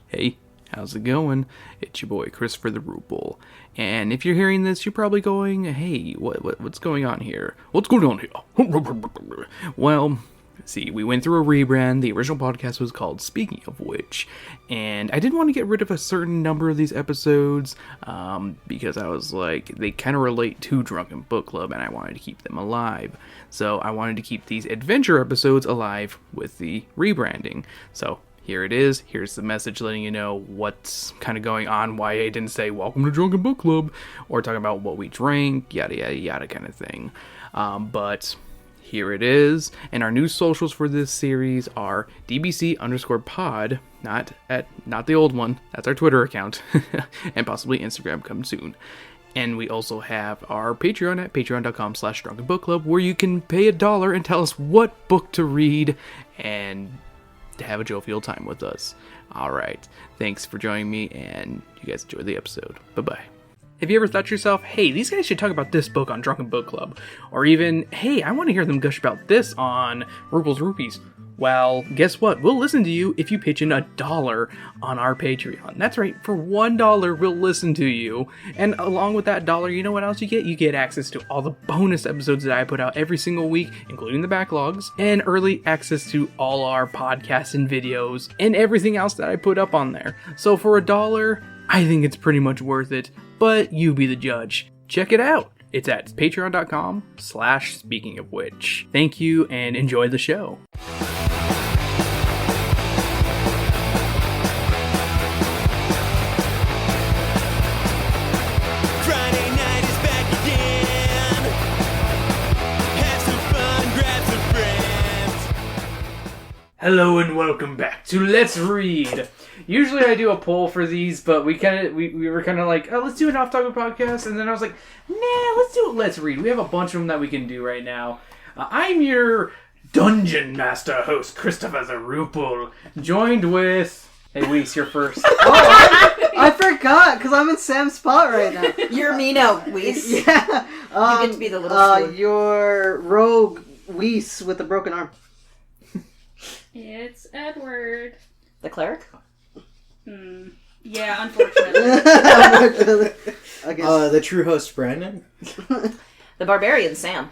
Hey, how's it going? It's your boy Christopher the Ruple. And if you're hearing this, you're probably going, hey, what's going on here? What's going on here? Well, see, we went through a rebrand. The original podcast was called Speaking of Which, and I didn't want to get rid of a certain number of these episodes because I was like, they kind of relate to Drunken Book Club, and I wanted to keep them alive. So I wanted to keep these adventure episodes alive with the rebranding. So here it is. Here's the message letting you know what's kind of going on, why I didn't say welcome to Drunken Book Club, or talking about what we drank, yada yada yada kind of thing. But here it is. And our new socials for this series are DBC_pod, not the old one. That's our Twitter account, and possibly Instagram coming soon. And we also have our Patreon at patreon.com/drunkenbookclub, where you can pay $1 and tell us what book to read and to have a jovial time with us. Alright, thanks for joining me, and you guys enjoy the episode. Bye-bye. Have you ever thought to yourself, hey, these guys should talk about this book on Drunken Book Club? Or even, hey, I want to hear them gush about this on Ruple's Rupees. Well, guess what? We'll listen to you if you pitch in $1 on our Patreon. That's right, for $1 we'll listen to you. And along with that $1, you know what else you get? You get access to all the bonus episodes that I put out every single week, including the backlogs, and early access to all our podcasts and videos, and everything else that I put up on there. So for $1, I think it's pretty much worth it, but you be the judge. Check it out. It's at patreon.com/speaking of which. Thank you and enjoy the show. Hello and welcome back to Let's Read. Usually I do a poll for these, but we were kind of like, oh, let's do an off-topic podcast, and then I was like, nah, let's do it. Let's Read. We have a bunch of them that we can do right now. I'm your Dungeon Master host, Christopher the Ruple, joined with... Hey, Weiss, you're first. I forgot, because I'm in Sam's spot right now. You're me now, Weiss. Yeah. You get to be the little spoon. You're Rogue Weiss with a broken arm. It's Edward. The cleric? Yeah, unfortunately. I guess. The true host, Brandon. The barbarian, Sam.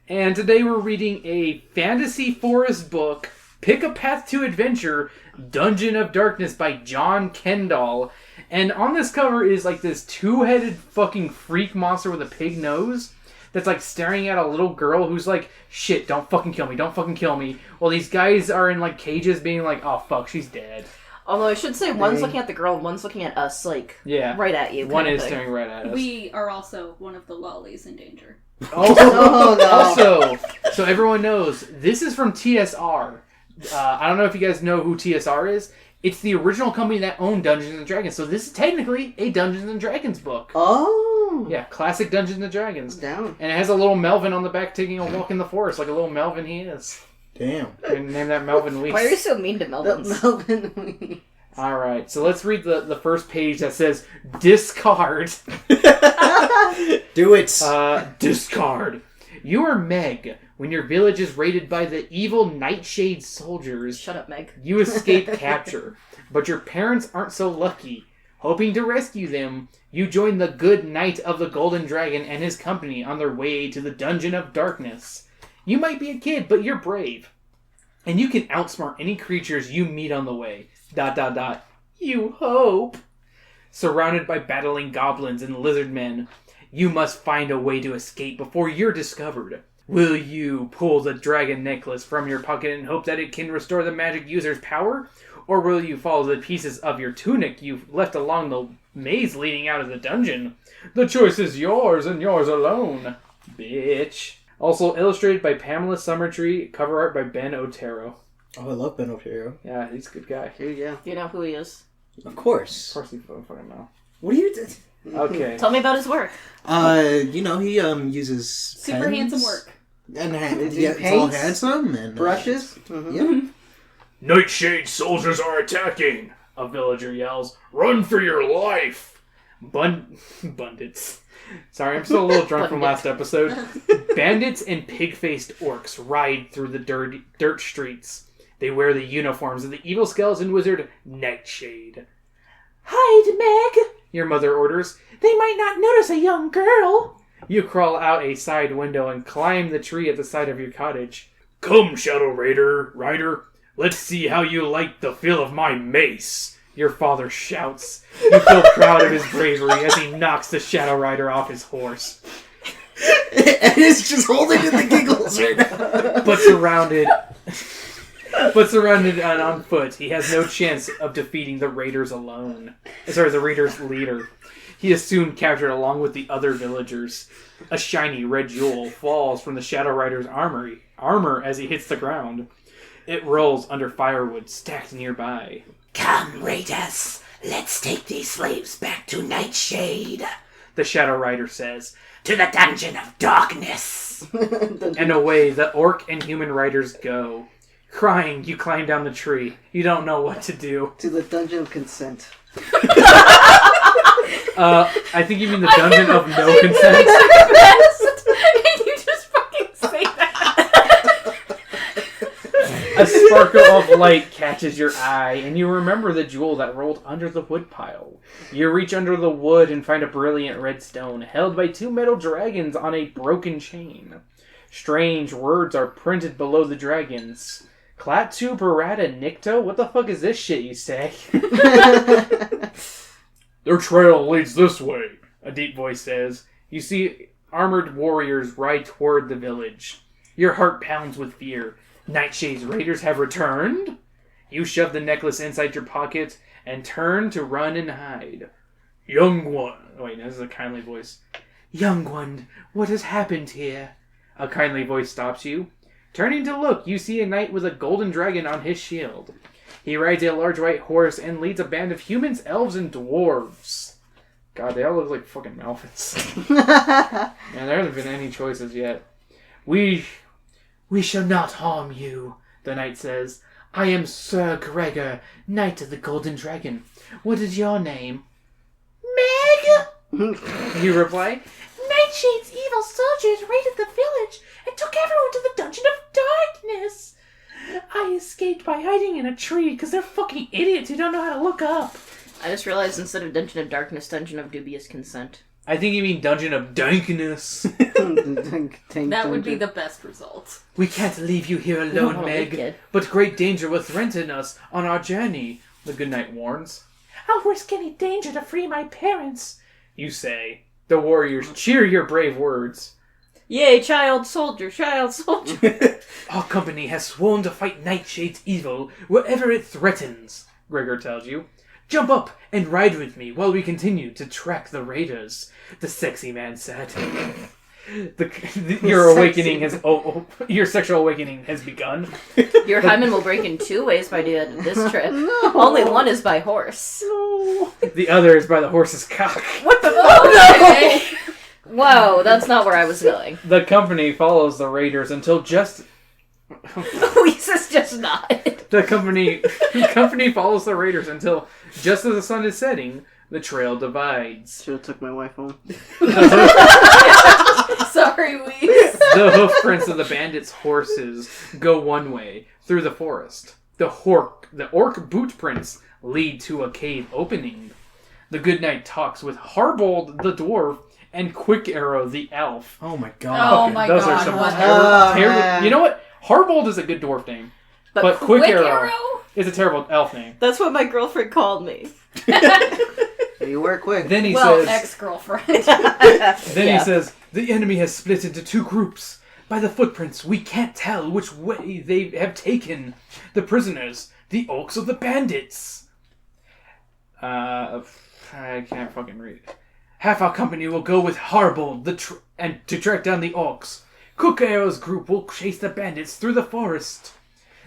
And today we're reading a fantasy forest book, Pick a Path to Adventure, Dungeon of Darkness by John Kendall. And on this cover is like this two-headed fucking freak monster with a pig nose that's like staring at a little girl who's like, shit, don't fucking kill me, don't fucking kill me. Well, these guys are in like cages being like, oh fuck, she's dead. Although I should say one's looking at the girl, one's looking at us, like, right at you. One is staring right at us. We are also one of the lollies in danger. Also, so everyone knows, this is from TSR. I don't know if you guys know who TSR is. It's the original company that owned Dungeons & Dragons, so this is technically a Dungeons & Dragons book. Oh! Yeah, classic Dungeons & Dragons. Down. And it has a little Melvin on the back taking a walk in the forest, like a little Melvin he is. Damn. And name that Melvin Weiss. Why are you so mean to Melvins? Melvin Weiss. Alright, so let's read the first page that says, discard. Do it. Discard. You are Meg. When your village is raided by the evil Nightshade soldiers, Shut up, Meg. you escape capture. But your parents aren't so lucky. Hoping to rescue them, you join the good Knight of the Golden Dragon and his company on their way to the Dungeon of Darkness. You might be a kid, but you're brave. And you can outsmart any creatures you meet on the way. ... You hope. Surrounded by battling goblins and lizard men, you must find a way to escape before you're discovered. Will you pull the dragon necklace from your pocket and hope that it can restore the magic user's power? Or will you follow the pieces of your tunic you've left along the maze leading out of the dungeon? The choice is yours and yours alone, bitch. Also illustrated by Pamela Summertree, cover art by Ben Otero. Oh, I love Ben Otero. Yeah, he's a good guy. Yeah. Do you know who he is? Of course. Of course he fucking know. What do you... Okay. Tell me about his work. He uses Super pens handsome work. And He it's all paints? handsome and... Brushes? Yeah. Nightshade soldiers are attacking! A villager yells. Run for your life! Bandits. Sorry, I'm still a little drunk from last episode. Bandits and pig-faced orcs ride through the dirt streets. They wear the uniforms of the evil skeleton wizard Nightshade. Hide, Meg, your mother orders. They might not notice a young girl. You crawl out a side window and climb the tree at the side of your cottage. Come, Shadow Rider, let's see how you like the feel of my mace, your father shouts. You feel proud of his bravery as he knocks the Shadow Rider off his horse. And it's just holding in the giggles right now. But surrounded and on foot, he has no chance of defeating the raiders alone. The raiders' leader. He is soon captured along with the other villagers. A shiny red jewel falls from the Shadow Rider's armor as he hits the ground. It rolls under firewood stacked nearby. Come, raiders, let's take these slaves back to Nightshade, the Shadow Rider says. To the Dungeon of Darkness. And away the orc and human riders go. Crying, you climb down the tree. You don't know what to do. To the Dungeon of Consent. I think you mean the Dungeon of No Consent. You just fucking say that. A sparkle of light catches your eye, and you remember the jewel that rolled under the woodpile. You reach under the wood and find a brilliant red stone held by 2 metal dragons on a broken chain. Strange words are printed below the dragons. Klaatu Barada Nikto? What the fuck is this shit, you say? Their trail leads this way, a deep voice says. You see armored warriors ride toward the village. Your heart pounds with fear. Nightshade's raiders have returned? You shove the necklace inside your pocket and turn to run and hide. Young one. Wait, this is a kindly voice. Young one, what has happened here? A kindly voice stops you. Turning to look, you see a knight with a golden dragon on his shield. He rides a large white horse and leads a band of humans, elves, and dwarves. God, they all look like fucking Malfits. Man, there haven't been any choices yet. We shall not harm you, the knight says. I am Sir Gregor, Knight of the Golden Dragon. What is your name? Meg! You reply. Nightshade's evil soldiers raided the village and took everyone to the Dungeon of Darkness. I escaped by hiding in a tree because they're fucking idiots who don't know how to look up. I just realized instead of Dungeon of Darkness, Dungeon of Dubious Consent. I think you mean Dungeon of Dankness. That would be the best result. We can't leave you here alone, Meg, but great danger will threaten us on our journey, the good knight warns. I'll risk any danger to free my parents, you say. The warriors cheer your brave words. Yay, child soldier, child soldier. Our company has sworn to fight Nightshade's evil wherever it threatens, Gregor tells you. Jump up and ride with me while we continue to track the raiders, the sexy man said. Your awakening has... your sexual awakening has begun. Your hymen will break in 2 ways by the end of this trip. No. Only one is by horse. No. The other is by the horse's cock. What the fuck? Okay. Whoa, that's not where I was going. The company follows the raiders until just... Lisa's just not. The company follows the raiders until, just as the sun is setting, the trail divides. Should've took my wife home. Sorry, Weiss. The hoof prints of the bandits' horses go one way, through the forest. The orc boot prints lead to a cave opening. The good knight talks with Harbold the dwarf and Quick Arrow the elf. Oh my god. Oh my Those god. are some terrible... You know what? Harbold is a good dwarf name. But Quick Arrow is a terrible elf name. That's what my girlfriend called me. You were quick. Then he says... says... ex-girlfriend. He says, the enemy has split into 2 groups. By the footprints, we can't tell which way they have taken. The prisoners, the orcs or the bandits. I can't fucking read. Half our company will go with Harbold to track down the orcs. Quick Arrow's group will chase the bandits through the forest.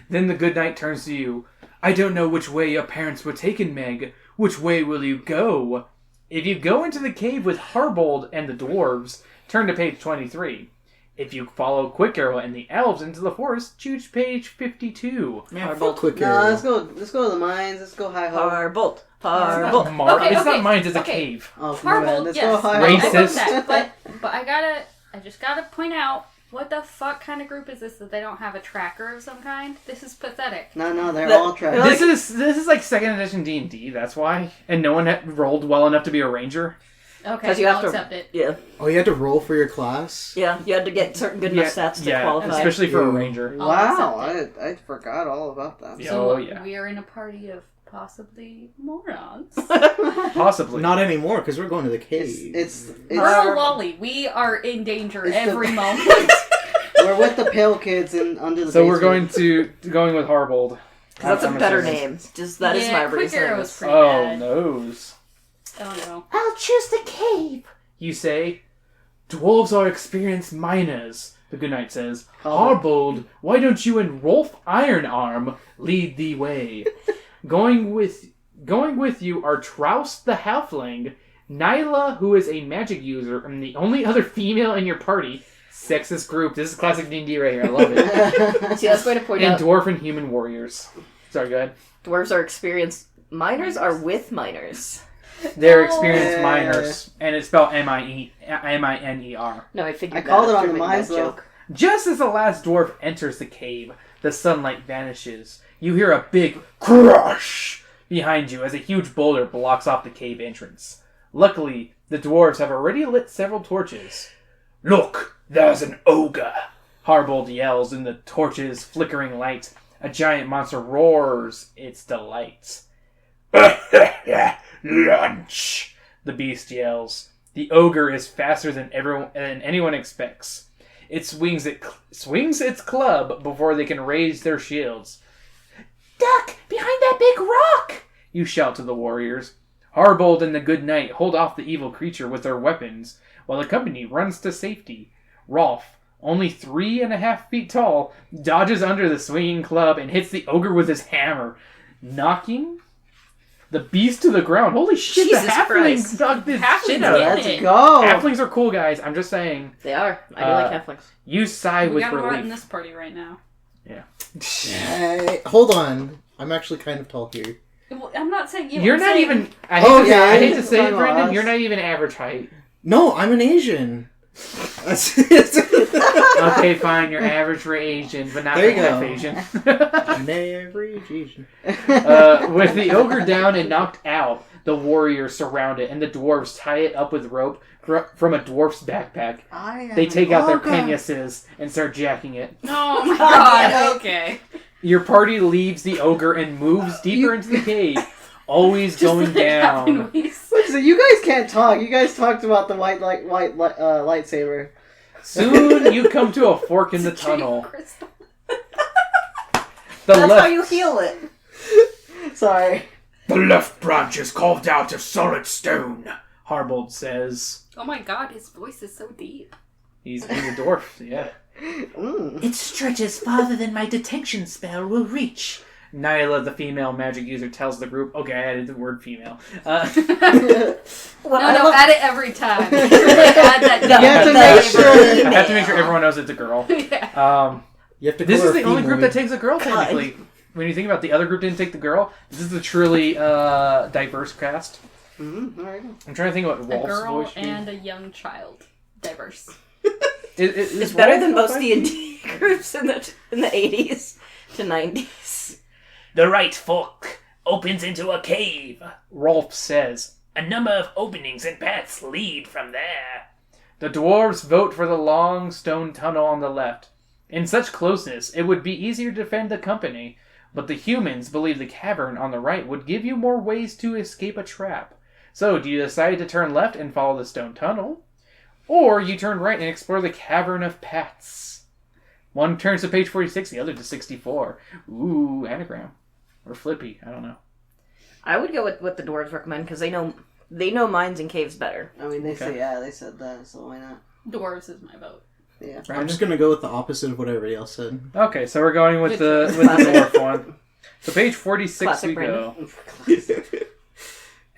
Then the good knight turns to you. I don't know which way your parents were taken, Meg. Which way will you go? If you go into the cave with Harbold and the dwarves, turn to page 23. If you follow Quick Arrow and the elves into the forest, choose page 52. Yeah, fuck Quick Arrow. No, let's go to the mines. Let's go high hole. Harbold. It's not mines, it's a cave. Oh, Harbold, let's yes. go high Racist. I get that, but I just gotta point out What the fuck kind of group is this that they don't have a tracker of some kind? This is pathetic. No, they're all tracked. This is like 2nd edition D&D, that's why. And no one had rolled well enough to be a ranger. Okay, I'll accept it. Yeah. Oh, you had to roll for your class? Yeah, you had to get certain good enough stats to qualify. Especially for a ranger. Wow, I forgot all about that. So we are in a party of possibly morons. Possibly. Not anymore, because we're going to the cave. We're a lolly. We are in danger every moment. We're with the pale kids and under the. So we're going with Harbold. That's a better name. That is my Quick reason. Arrow's pretty bad. Noes. Oh no. I'll choose the cave. You say, dwarves are experienced miners, the good knight says. Harbold, why don't you and Rolf Ironarm lead the way? Going with you are Traus the Halfling, Nyla, who is a magic user, and the only other female in your party. Sexist group. This is classic D&D right here. I love it. See, that's way to point out. And dwarf and human warriors. Sorry, go ahead. Dwarves are experienced. Miners are with miners. They're experienced miners, and it's spelled M-I-N-E-R. No, I figured I called it on the mines joke. Just as the last dwarf enters the cave, the sunlight vanishes. You hear a big crush behind you as a huge boulder blocks off the cave entrance. Luckily, the dwarves have already lit several torches. Look, there's an ogre! Harbold yells in the torch's flickering light. A giant monster roars its delight. Lunch! The beast yells. The ogre is faster than anyone expects. It swings its club before they can raise their shields. Duck! Behind that big rock! You shout to the warriors. Harbold and the good knight hold off the evil creature with their weapons, while the company runs to safety. Rolf, only 3.5 feet tall, dodges under the swinging club and hits the ogre with his hammer, knocking the beast to the ground. Holy shit, Jesus the halflings knocked this shit out. Let's go. Halflings are cool, guys. I'm just saying. They are. I do like halflings. You sigh We with got more in relief. this party right now. Yeah. Hold on. I'm actually kind of tall here. Well, I'm not saying you. You're I'm not saying- even. I hate to say it, Come Brandon. on. You're not even average height. No, I'm an Asian. Okay, fine. You're average for Asian, but not There you half go. Asian. An average Asian. With the ogre down and knocked out, the warriors surround it, and the dwarves tie it up with rope from a dwarf's backpack. They take out their penises and start jacking it. Oh my god. Okay. Your party leaves the ogre and moves deeper into the cave, always going down. So you guys can't talk. You guys talked about the white lightsaber. Soon you come to a fork in the tunnel. That's how you heal it. Sorry. The left branch is carved out of solid stone, Harbold says. Oh my god, his voice is so deep. He's a dwarf, yeah. It stretches farther than my detection spell will reach. Nyla, the female magic user, tells the group. Okay, I added the word female. No, add it every time. Add that. You have to make sure. I have to make sure everyone knows it's a girl. Yeah. You have to This call is her the only female. group that takes a girl, technically. When you think about it, the other group didn't take the girl. This is a truly diverse cast. Mm-hmm. All right. I'm trying to think what A Rolf's girl voice should be. and a young child. Diverse. It's better than most D&D groups in the 80s to 90s. The right fork opens into a cave. Rolf says. A number of openings and paths lead from there. The dwarves vote for the long stone tunnel on the left. In such closeness, it would be easier to defend the company, but the humans believe the cavern on the right would give you more ways to escape a trap. So, do you decide to turn left and follow the stone tunnel? Or you turn right and explore the Cavern of Pats? One turns to page 46, the other to 64. Ooh, anagram. Or flippy, I don't know. I would go with what the dwarves recommend because they know mines and caves better. I mean, they said that, so why not? Dwarves is my vote. Yeah. I'm just gonna go with the opposite of what everybody else said. Okay, so we're going with the dwarf one. So page 46 Classic we Brandon. go.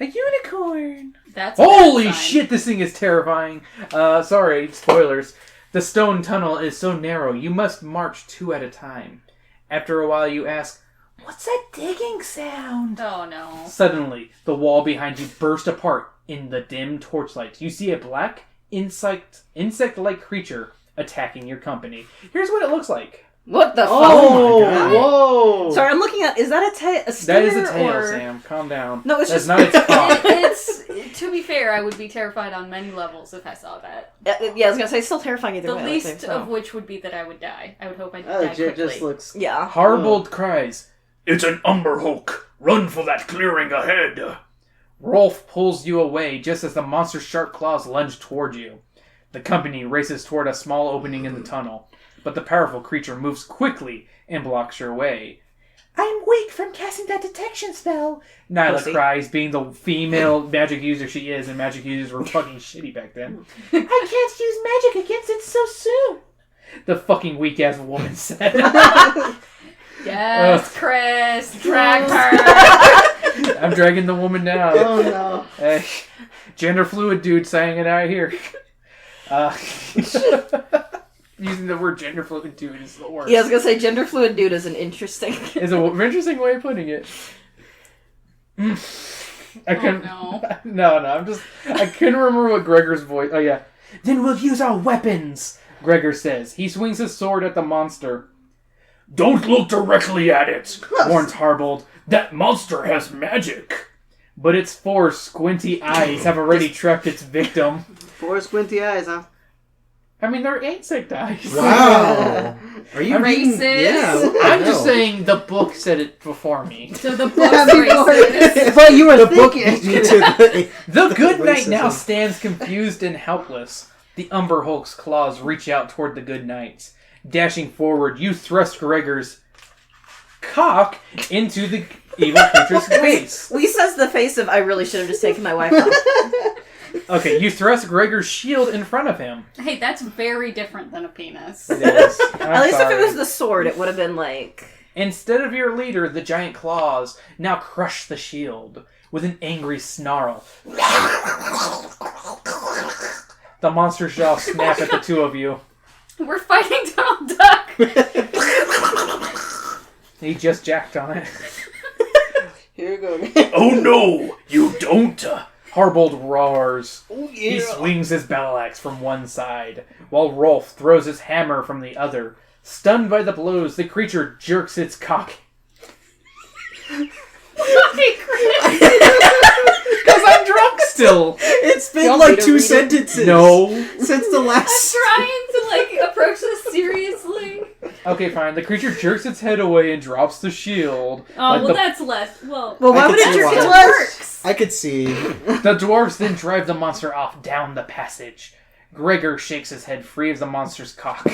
A unicorn! That's a Holy bad sign. shit, this thing is terrifying. Sorry, spoilers. The stone tunnel is so narrow, you must march 2 at a time. After a while you ask, what's that digging sound? Oh no. Suddenly, the wall behind you burst apart in the dim torchlight. You see a black, insect-like creature attacking your company. Here's what it looks like. What the fuck? Oh, my God. whoa! Sorry, I'm looking at. Is that a stinger? That is a tail, or... Sam. Calm down. No, it's That's just not its cock. It's to be fair, I would be terrified on many levels if I saw that. Yeah, I was gonna say it's still terrifying either The way. least of which would be that I would die. I would hope I Oh, die it quickly. just looks. Yeah. Harbold cries, It's an Umber Hulk. Run for that clearing ahead. Rolf pulls you away just as the monster's sharp claws lunge toward you. The company races toward a small opening in the tunnel, but the powerful creature moves quickly and blocks your way. I'm weak from casting that detection spell, Nyla Pussy. cries, being the female magic user she is, and magic users were fucking shitty back then. I can't use magic against it so soon, the fucking weak-ass woman said. Yes, Chris, drag her. I'm dragging the woman down. Oh no! Hey, gender fluid dude saying it out here. Using the word gender fluid dude is the worst. Yeah, I was gonna say gender fluid dude is an interesting. Is an interesting way of putting it. I couldn't. No. No. I couldn't remember what Gregor's voice. Oh yeah. Then we'll use our weapons. Gregor says. He swings his sword at the monster. Don't look directly at it. Warns Harbold. That monster has magic. But its 4 squinty eyes have already trapped its victim. 4 squinty eyes, huh? I mean, they're insect eyes. Wow. Are you reading? Racist. Yeah. I'm just saying the book said it before me. So the book's racist. But you were The book thinking. beat me to the... The good knight now Racism. stands confused and helpless. The Umber Hulk's claws reach out toward the good knights. Dashing forward, you thrust Gregor's cock into the evil creature's face. We says the face of I really should have just taken my wife home. Okay, you thrust Gregor's shield in front of him. Hey, that's very different than a penis. It is. At least if it was the sword, it would have been like. Instead of your leader, the giant claws now crush the shield with an angry snarl. The monster's jaw snap at the two of you. We're fighting Donald Duck. He just jacked on it. Here we go. Oh no, you don't. Harbold roars. Oh, He swings his battle axe from one side, while Rolf throws his hammer from the other. Stunned by the blows, the creature jerks its cock. Because I'm drunk still. It's been Y'all like need to 2 read it. sentences. No. Since the last... I'm trying to approach this seriously. Okay, fine. The creature jerks its head away and drops the shield. Oh, Like well, that's less. Well, why I would could it see jerk why. its Less. works? I could see. The dwarves then drive the monster off down the passage. Gregor shakes his head free of the monster's cock.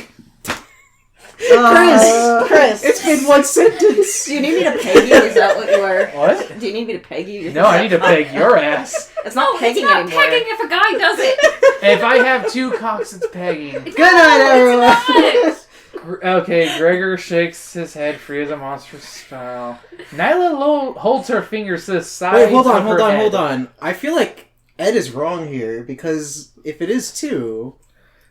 Chris, It's been 1 sentence. do you need me to peg you? Is that what you were? What? Do you need me to peg you? No, I need to peg your ass. It's not No, pegging it's not anymore. pegging if a guy does it. If I have 2 cocks, it's pegging. Good night, everyone. It's Okay, Gregor shakes his head free of the monster's spell. Nyla holds her fingers to the side. Wait, hold on. I feel like Ed is wrong here, because if it is 2...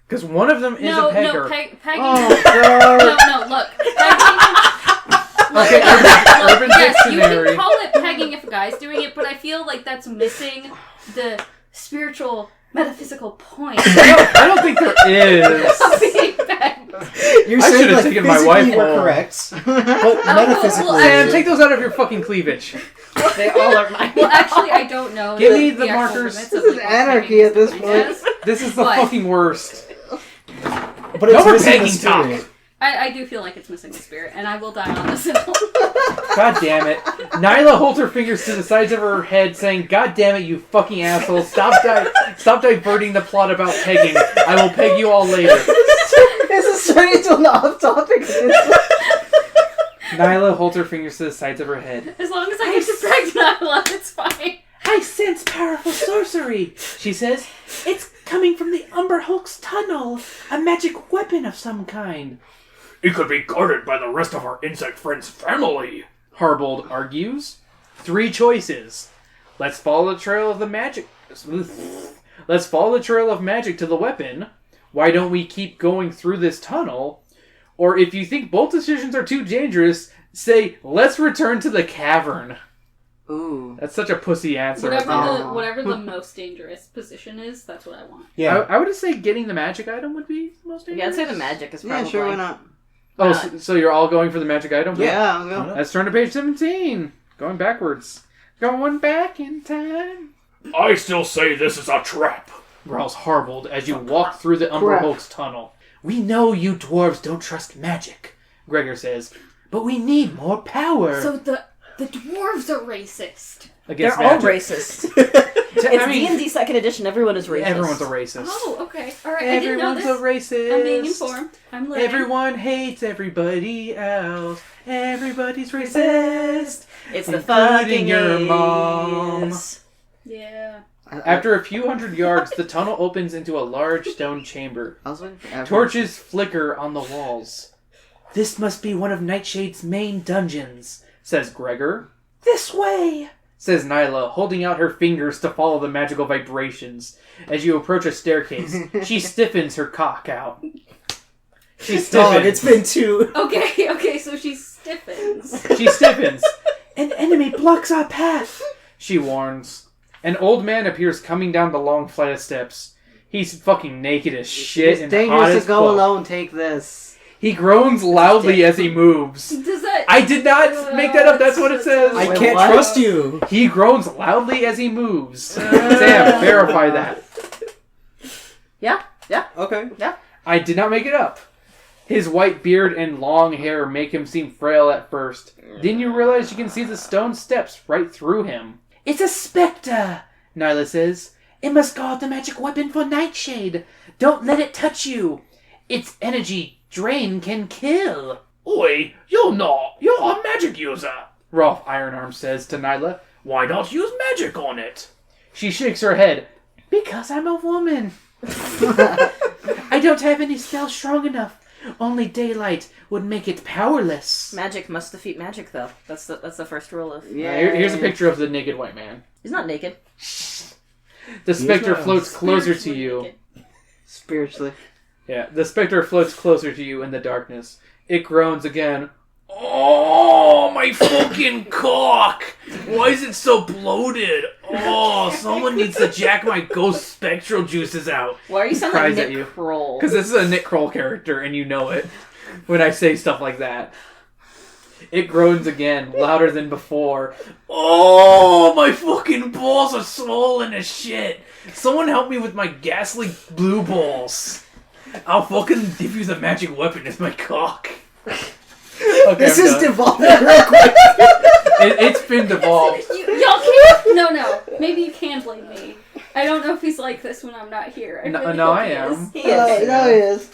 Because one of them is no, a pegger. no, pegging. Oh, God. No, look. Pegging. Okay, Urban Yes, you Dictionary. can call it pegging if a guy's doing it, but I feel like that's missing the spiritual, metaphysical point I don't think there is. of being pegged. You're I saying, should've like, taken my physically wife we're home. correct, but metaphysically... well, Sam, take those out of your fucking cleavage. They all are mine. Well, actually, I don't know. Give me the actual markers. limits This of, is what anarchy pegging at this is, point. yes. This is the What? fucking worst. But it's No more missing the pegging talk. spirit. I do feel like it's missing the spirit, and I will die on this hill. God damn it. Nyla holds her fingers to the sides of her head, saying, God damn it, you fucking asshole. Stop diverting the plot about pegging. I will peg you all later. This is turning into an off-topic. Nyla holds her fingers to the sides of her head. As long as I get to peg Nyla, it's fine. I sense powerful sorcery, she says. It's coming from the Umber Hulk's tunnel. A magic weapon of some kind. It could be guarded by the rest of our insect friend's family. Harbold argues. 3 choices. Let's follow the trail of the magic. Let's follow the trail of magic to the weapon. Why don't we keep going through this tunnel? Or if you think both decisions are too dangerous, say, let's return to the cavern. Ooh. That's such a pussy answer. Whatever the most dangerous position is, that's what I want. Yeah. I would just say getting the magic item would be the most dangerous. Yeah, I'd say the magic is probably. Yeah, sure, why not? Oh, so you're all going for the magic item? Yeah, I'll go. Let's turn to page 17. Going backwards. Going back in time. I still say this is a trap. growls Harbold as you walk through the Umber Hulk's tunnel. We know you dwarves don't trust magic, Gregor says, but we need more power. So the dwarves are racist. They're all racist. It's D&D 2nd edition. Everyone is racist. Everyone's a racist. Oh, okay. All right. Everyone's I didn't know this. a racist. I'm being informed. I'm learning. Everyone hates everybody else. Everybody's racist. It's the including fucking your mom. Yeah. After a few hundred yards, the tunnel opens into a large stone chamber. I was waiting for everyone. Torches flicker on the walls. This must be one of Nightshade's main dungeons, says Gregor. This way, says Nyla, holding out her fingers to follow the magical vibrations. As you approach a staircase, she stiffens her cock out. She stiffens. Dog, it's been 2. Okay, so she stiffens. She stiffens. An enemy blocks our path, she warns. An old man appears coming down the long flight of steps. He's fucking naked as shit It's and dangerous hot to as go fuck. alone. Take this. He groans loudly as he moves. Does that... I did not make that up. That's what it says. I Wait, can't what? trust you. He groans loudly as he moves. Sam, verify that. Yeah. Okay. I did not make it up. His white beard and long hair make him seem frail at first. Then you realize you can see the stone steps right through him. It's a spectre, Nyla says. It must guard the magic weapon for Nightshade. Don't let it touch you. Its energy drain can kill. Oi, you're not. You're a magic user. Rolf Ironarm says to Nyla. Why not use magic on it? She shakes her head. Because I'm a woman. I don't have any spells strong enough. Only daylight would make it powerless. Magic must defeat magic, though. That's the first rule of. Yeah. Here's a picture of the naked white man. He's not naked. The specter not. floats closer to Spiritually you. naked. Spiritually. Yeah, the specter floats closer to you in the darkness. It groans again. Oh, my fucking cock! Why is it so bloated? Oh, someone needs to jack my ghost spectral juices out. Why are you sounding like Cries at Nick you. Kroll? Because this is a Nick Kroll character, and you know it when I say stuff like that. It groans again, louder than before. Oh, my fucking balls are swollen as shit. Someone help me with my ghastly blue balls. I'll fucking diffuse a magic weapon as my cock. Okay, This I'm is done. devolving real quick. It's been devolved. Y'all can't... No. Maybe you can blame me. I don't know if he's like this when I'm not here. I No, really no, hope I he am. is. He No, is. no, it is.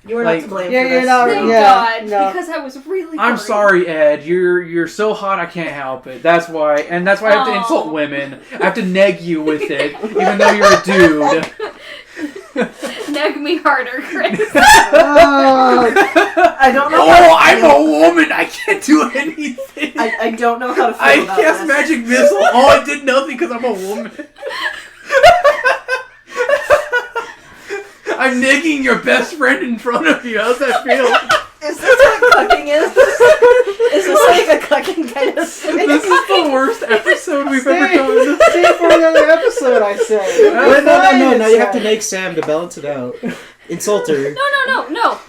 You were Like- not to blame Yeah, for you're this. not- Thank Yeah, God, no. because I was really I'm worried. sorry, Ed. You're so hot I can't help it. That's why, and that's why I have to Aw. insult women. I have to neg you with it, even though you're a dude. Neg me harder, Chris. I don't know. Oh, I'm a woman. I can't do anything. I don't know how to feel I about cast this. magic missile. Oh, I did nothing because I'm a woman. I'm negging your best friend in front of you. How's that feel? Is this what cucking is? Is this like a cucking kind of thing? This is the worst episode we've ever done. Stay for another episode, I say. Wait, no. Now you have to make Sam to balance it out. Insult her.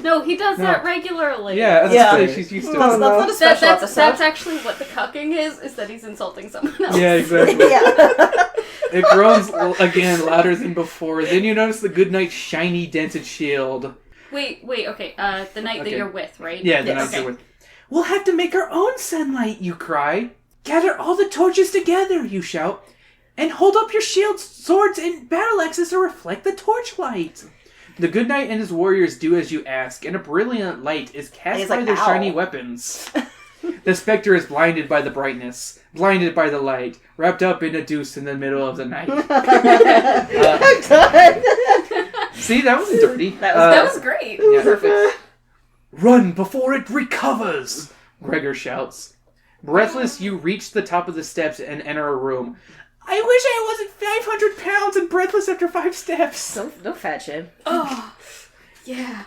No. He does that regularly. Yeah, that's Yeah. good. She's used to That's it. not a special That's episode. actually what the cucking is that he's insulting someone else. Yeah, exactly. Yeah. It groans again, louder than before. Then you notice the Goodnight shiny dented shield. Wait, okay. The night that Okay. you're with, right? Yeah, the Yes. night you're with. We'll have to make our own sunlight, you cry. Gather all the torches together, you shout. And hold up your shields, swords, and battle axes to reflect the torchlight. The Goodnight and his warriors do as you ask, and a brilliant light is cast He's by like, their "Ow." shiny weapons. The specter is blinded by the brightness, blinded by the light, wrapped up in a deuce in the middle of the night. I'm done. See, that wasn't dirty. That was great. Yeah. Perfect. Run before it recovers! Gregor shouts. Breathless, you reach the top of the steps and enter a room. I wish I wasn't 500 pounds and breathless after 5 steps. No fat shame. Oh, yeah.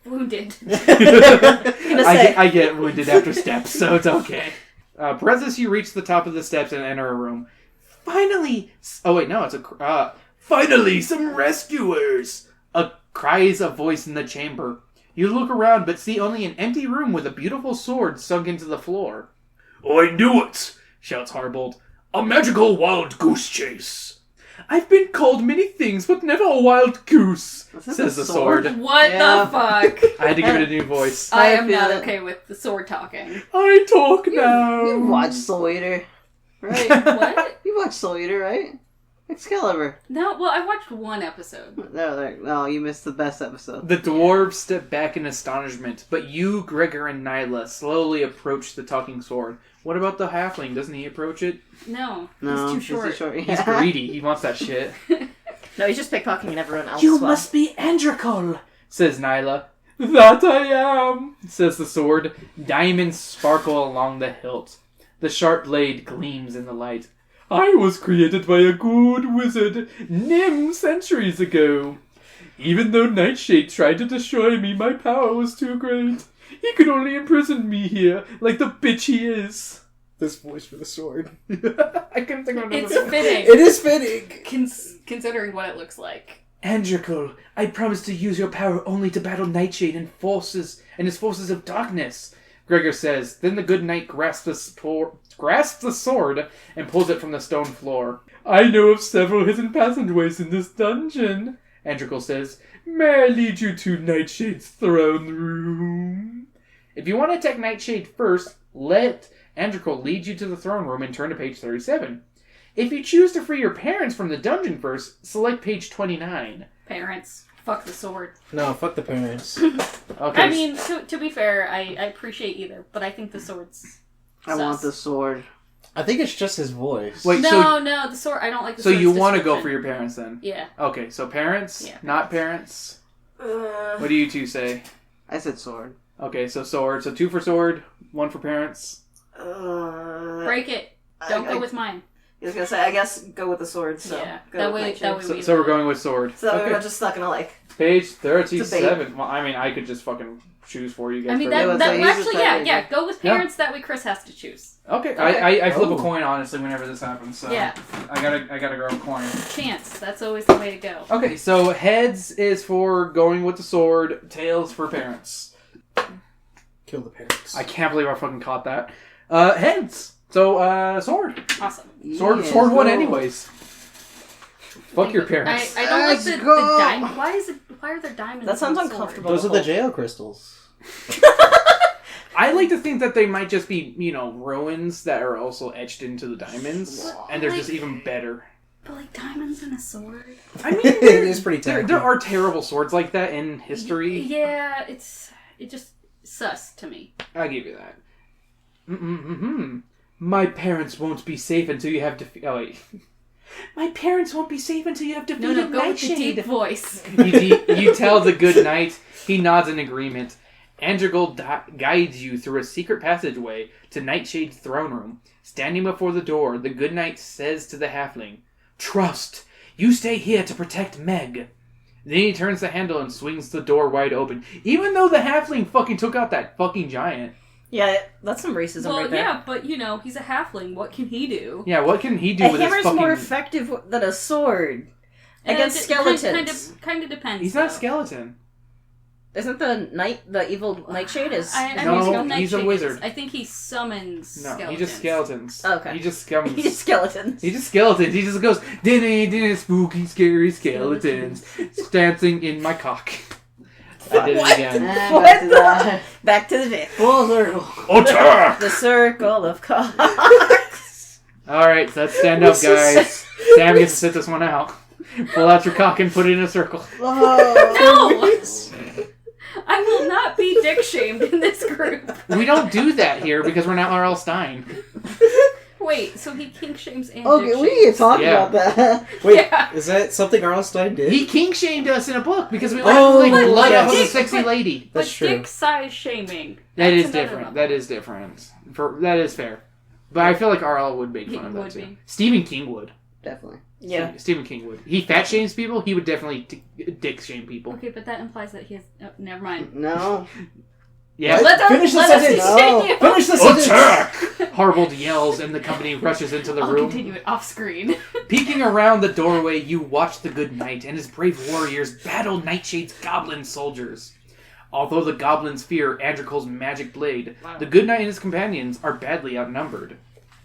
Wounded. I'm gonna say. I get wounded after steps, so it's okay. Breathless, you reach the top of the steps and enter a room. Finally! Oh wait, no, it's a... finally, some rescuers! Cries a voice in the chamber. You look around, but see only an empty room with a beautiful sword sunk into the floor. I knew it! Shouts Harbold. A magical wild goose chase. I've been called many things, but never a wild goose, Was that says the the sword. What Yeah. the fuck? I had to give it a new voice. I am feel not it. okay with the sword talking. I talk now. You watched Soul Eater, right? What? You watched Soul Eater, right? Excalibur. No, well, I watched one episode. No, you missed the best episode. The dwarves step back in astonishment, but you, Gregor, and Nyla slowly approach the talking sword. What about the halfling? Doesn't he approach it? No, No, he's too short. He's greedy. He wants that shit. No, he's just pickpocketing everyone else. You well. must be Andrakul, says Nyla. That I am, says the sword. Diamonds sparkle along the hilt. The sharp blade gleams in the light. I was created by a good wizard, Nim, centuries ago. Even though Nightshade tried to destroy me, my power was too great. He could only imprison me here, like the bitch he is. This voice for the sword. I couldn't think of another It's one. fitting, It is fitting. considering what it looks like. Andrakul, I promise to use your power only to battle Nightshade and his forces of darkness, Gregor says. Then the good knight grasps the sword and pulls it from the stone floor. I know of several hidden passageways in this dungeon, Andrakul says. May I lead you to Nightshade's throne room? If you want to attack Nightshade first, let Andrakul lead you to the throne room and turn to page 37. If you choose to free your parents from the dungeon first, select page 29. Parents, fuck the sword. No, fuck the parents. Okay. I mean, to be fair, I appreciate either, but I think the sword's I want the sword. I think it's just his voice. Wait, No, the sword. I don't like the so sword's you want to go description. for your parents then? Yeah. Okay, so parents, Yeah. not parents. What do you two say? I said sword. Okay, so sword. So 2 for sword, 1 for parents. Break it. Don't go with mine. I was gonna say, I guess go with the sword. So Yeah, go that with way Nightshade. we So we're going with sword. So Okay. we're just not gonna like. Page 37. Debate. Well, I mean, I could just fucking choose for you guys. I mean, for Yeah, that so use actually, the title. yeah. Go with parents. That way, Chris has to choose. Okay, Okay. I flip a Oh. coin honestly whenever this happens. So Yeah. I gotta grab a coin. Chance. That's always the way to go. Okay, so heads is for going with the sword, tails for parents. Kill the parents. I can't believe I fucking caught that. Heads. So sword. Awesome. Sword Yes, sword won go. anyways. Fuck your parents. I don't like Let's the go. diamond. Why are there diamonds? That sounds on the sword? uncomfortable. Those are the jail crystals. I like to think that they might just be, ruins that are also etched into the diamonds, and they're just even better. But like diamonds in a sword. I mean, It is pretty tacky. there are terrible swords like that in history. Yeah, it just sus to me. I'll give you that. My parents won't be safe until you have Oh wait. My parents won't be safe until you have No, defeated go with the Nightshade. deep voice. You tell the good knight. He nods in agreement. Andrakul guides you through a secret passageway to Nightshade's throne room. Standing before the door, the good knight says to the halfling, "Trust. You stay here to protect Meg." Then he turns the handle and swings the door wide open. Even though the halfling fucking took out that fucking giant. Yeah, that's some racism Well, right there. yeah, but he's a halfling. What can he do? Yeah, what can he do A with his hammer's fucking... more effective than a sword against skeletons. Kind of depends. He's not a though. skeleton. Isn't the evil Nightshade is? I No, mean, he's a Nightshade wizard. is. I think he summons No, skeletons. he just skeletons. Okay. He just skeletons. He just skeletons. He just skeletons. He just goes, dinny, spooky, scary skeletons dancing in my cock. I did it again. Back to that. Back to the dick. Full circle. Attack! The circle of cocks. Alright, so let's stand up, guys. Sam gets to sit this one out. Pull out your cock and put it in a circle. Oh. No! I will not be dick shamed in this group. We don't do that here because we're not R.L. Stein. Wait, so he kink shames and Okay, dick we shames. need to talk Yeah. about that. Wait, Yeah. is that something Arlstein did? He kink shamed us in a book because we Oh, like but blood off of a dick- sexy but- lady. But That's true. dick size shaming. That That's is another different. level. That is different. That is fair. But I feel like R.L. would make He fun of that would too. be. Stephen King would. Definitely. Yeah. Stephen King would. He fat shames people. He would definitely dick shame people. Okay, but that implies that he has. Oh, never mind. No. Yeah. Finish the let us sentence. continue. Finish the sentence. Attack! Harbold yells and the company rushes into the I'll room. continue it off screen. Peeking around the doorway, you watch the Good Knight and his brave warriors battle Nightshade's goblin soldiers. Although the goblins fear Androkol's magic blade, the Good Knight and his companions are badly outnumbered.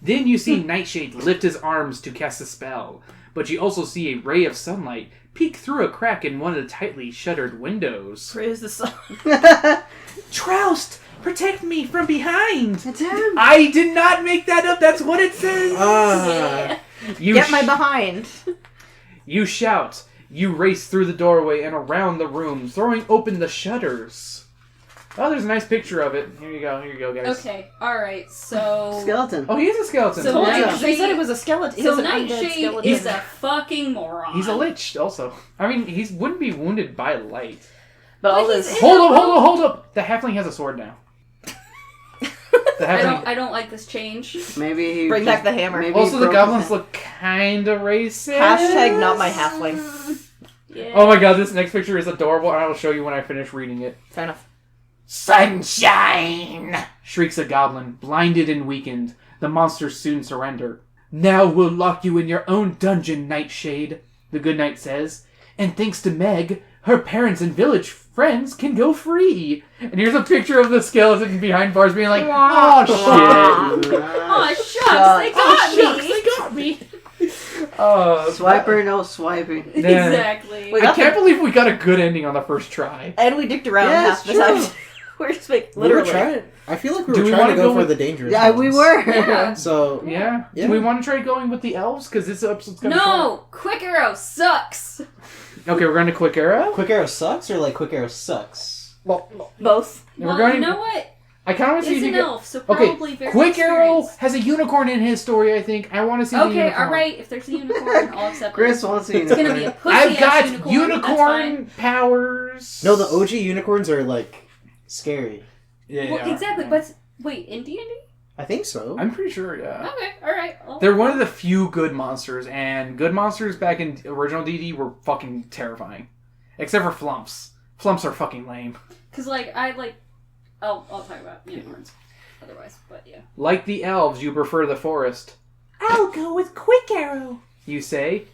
Then you see Nightshade lift his arms to cast a spell, but you also see a ray of sunlight peek through a crack in one of the tightly shuttered windows. Praise the sun. Troust, protect me from behind! It's him. I did not make that up, that's what it says! You Get my behind. You shout. You race through the doorway and around the room, throwing open the shutters. Oh, there's a nice picture of it. Here you go, guys. Okay, alright, so... Skeleton. Oh, he is a skeleton. So Told you. Nightshade- They said it was a skeleton. So He's an undead Nightshade skeleton. is a fucking moron. He's a lich, also. I mean, he wouldn't be wounded by light. But all But this. he's- Hold up! The halfling has a sword now. The halfling... I don't like this change. Maybe he Bring back the hammer. maybe he Also, the broke goblins his- look kinda racist. Hashtag not my halfling. Yeah. Oh my god, this next picture is adorable, and I will show you when I finish reading it. Fair enough. Sunshine! Shrieks a goblin, blinded and weakened. The monsters soon surrender. Now we'll lock you in your own dungeon, Nightshade, the Good Knight says. And thanks to Meg, her parents and village friends can go free. And here's a picture of the skeleton behind bars being like, oh shit. Aw, shucks, they got me! They got me. Swiper, no swiping. Man. Exactly. Wait, I can't believe we got a good ending on the first try. And we dicked around Yeah, half the it's time. true. We're just like, We were literally. trying. I feel like we Do were we trying wanna to go go for with- the dangerous Yeah, we ones. were. Yeah. So Yeah? Yeah. Do we want to try going with the elves? Because this episode's gonna No! Quick Arrow sucks! Okay, we're going to Quick Arrow. Quick Arrow sucks or like Quick Arrow sucks? Both. We're Well, going- you know what? I kind of want to see He's if you an get... elf, so Okay, probably very Quick Arrow experienced. has a unicorn in his story, I think. I want to see the Okay, unicorn. alright, if there's a unicorn, I'll accept Chris it. wants to. It's gonna be a pussy I've got unicorn. That's fine. unicorn powers. No, the OG unicorns are like scary. Yeah, Well, exactly, but wait, in D&D? I think so. I'm pretty sure, yeah. Okay, alright. They're one of the few good monsters, and good monsters back in original D&D were fucking terrifying. Except for Flumps. Flumps are fucking lame. Because, I'll talk about unicorns otherwise, but yeah. Like the elves, you prefer the forest. I'll go with Quick Arrow. You say.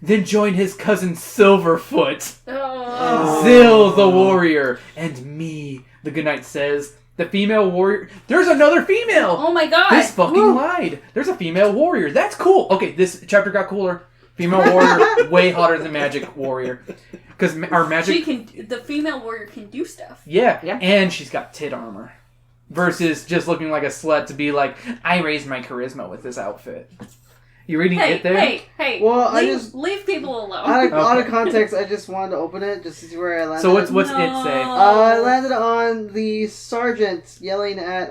Then join his cousin Silverfoot. Oh. Zill the warrior. And me, the Good Knight says. The female warrior. There's another female! Oh my god! This fucking lied. There's a female warrior. That's cool. Okay, this chapter got cooler. Female warrior, way hotter than magic warrior. Because our magic... the female warrior can do stuff. Yeah, Yeah. and she's got tit armor. Versus just looking like a slut to be like, I raised my charisma with this outfit. You reading Hey, it there? hey, Well, leave people alone. Out of Okay. context, I just wanted to open it just to see where I landed. So what's it say? I landed on the sergeant yelling at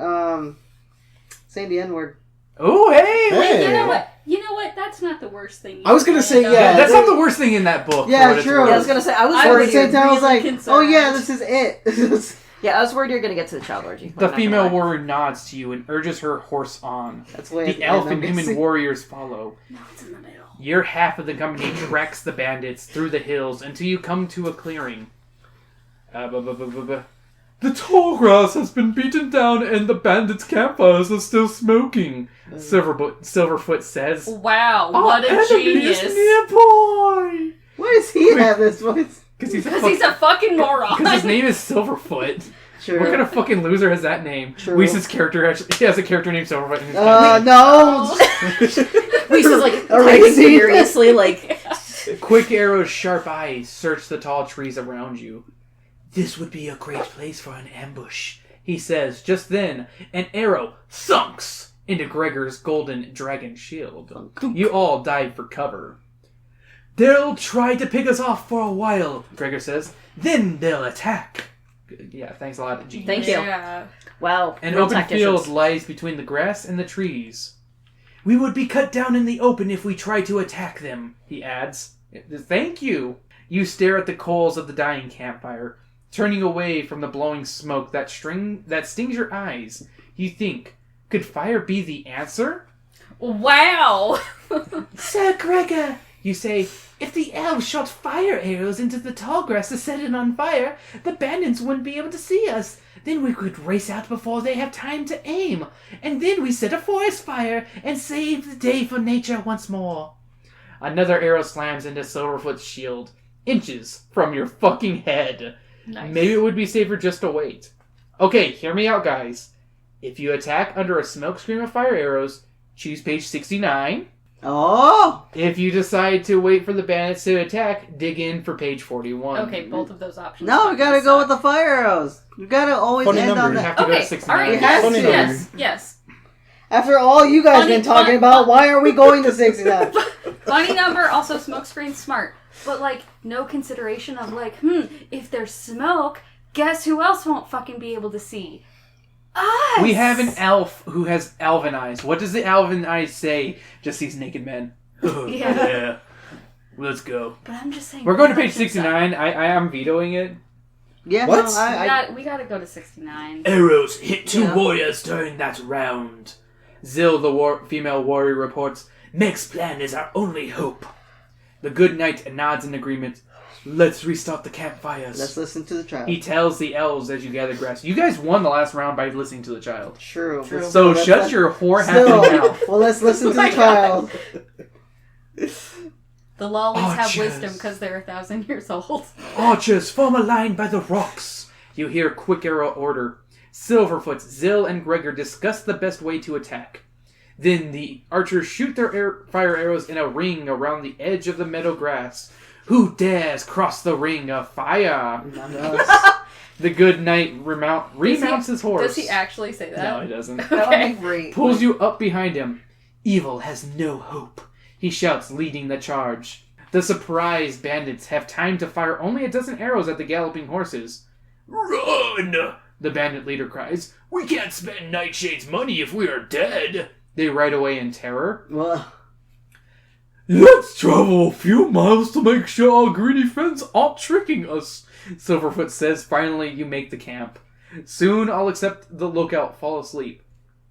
saying the N-word. Oh, hey! Wait, you Hey. know what? You know what? That's not the worst thing. I was gonna say, Land yeah, on. That's not the worst thing in that book. Yeah, for what it's true. worth. Yeah, I was gonna say, I was I Or at worried. the same time, I was really like, concerned. oh yeah, this is it. Yeah, I was worried you were gonna get to the child orgy. The I'm not female gonna lie. warrior nods to you and urges her horse on. That's way at The the elf end, I'm and human guessing. warriors follow. No, it's in the middle. Your half of the company treks the bandits through the hills until you come to a clearing. The tall grass has been beaten down and the bandits' campfires are still smoking, Silverfoot says. Wow, Our what a enemy genius! is nearby! Why does he have this voice? Because he's, Because he's a fucking moron. his name is Silverfoot. Sure. What kind of fucking loser has that name? True. Whist's character actually he has a character named Silverfoot in his No! Reese is like typing Erasing. furiously, like, Quick Arrow's sharp eyes search the tall trees around you. This would be a great place for an ambush, he says. Just then, an arrow thunks into Gregor's golden dragon shield. You all dive for cover. They'll try to pick us off for a while, Gregor says. Then they'll attack. Yeah, thanks a lot, Gene. Thank you. Yeah. wow. An real open tacticians. field lies between the grass and the trees. We would be cut down in the open if we tried to attack them, he adds. Thank you. You stare at the coals of the dying campfire, turning away from the blowing smoke that stings your eyes. You think, could fire be the answer? Wow. Sir Gregor, you say, If the elves shot fire arrows into the tall grass to set it on fire, the bandits wouldn't be able to see us. Then we could race out before they have time to aim. And then we set a forest fire and save the day for nature once more. Another arrow slams into Silverfoot's shield, inches from your fucking head. Nice. Maybe it would be safer just to wait. Okay, hear me out, guys. If you attack under a smokescreen of fire arrows, choose page 69. Oh! If you decide to wait for the bandits to attack, dig in for page 41. Okay, both of those options. No, we gotta go with the fire arrows. We gotta always Funny end number. on You that. have to go Okay, to 69. alright, We have Funny to. number. yes, yes. After all you guys been talking about, why are we going to 69? Funny number, also smokescreen smart. But, like, no consideration of, like, if there's smoke, guess who else won't fucking be able to see? Us! We have an elf who has elven eyes. What does the elven eyes say? Just these naked men. Yeah. Let's go. But I'm just saying. We're going to we page 69. I am vetoing it. Yeah, What? no, we gotta go to 69. Arrows hit two Yeah. warriors during that round. Zill, the female warrior, reports, Meg's plan is our only hope. the good knight nods in agreement. Let's restart the campfires. let's listen to the child. He tells the elves as you gather grass. You guys won the last round by listening to the child. True. So Let's shut let- your whore Still, happy mouth. well, let's listen to the my child. The lollies have Archers. wisdom because they're 1,000 years old. Archers, form a line by the rocks. You hear quick arrow order. Silverfoot, Zill, and Gregor discuss the best way to attack. Then the archers shoot their fire arrows in a ring around the edge of the meadow grass. Who dares cross the ring of fire? The good knight remounts his horse. Does he actually say that? No, he doesn't. That would be great. Pulls you up behind him. Evil has no hope, he shouts, leading the charge. The surprised bandits have time to fire only a dozen arrows at the galloping horses. Run! The bandit leader cries. We can't spend Nightshade's money if we are dead. They ride away in terror. Well, Let's travel a few miles to make sure our greedy friends aren't tricking us, Silverfoot says. Finally, you make the camp. Soon, all except the lookout fall asleep.